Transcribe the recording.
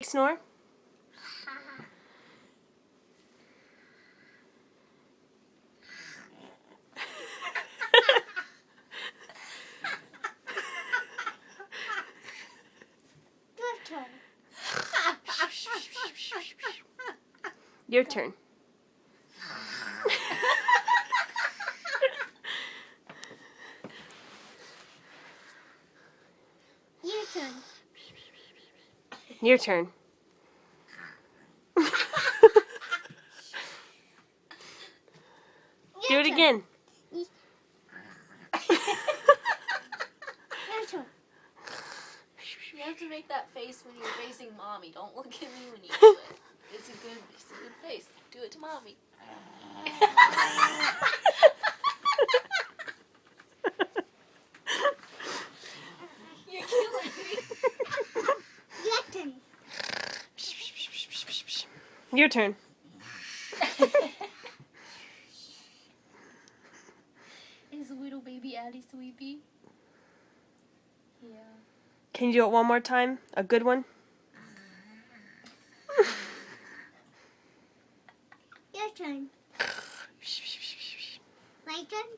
snore? Your turn. Your turn. Your turn. Do it again. Your turn. You have to make that face when you're facing mommy. Don't look at me when you do it. It's a good face. Do it to mommy. You're killing me. Your turn. Your turn. Is little baby Addy sleepy? Yeah. Can you do it one more time? A good one? Your turn. My turn.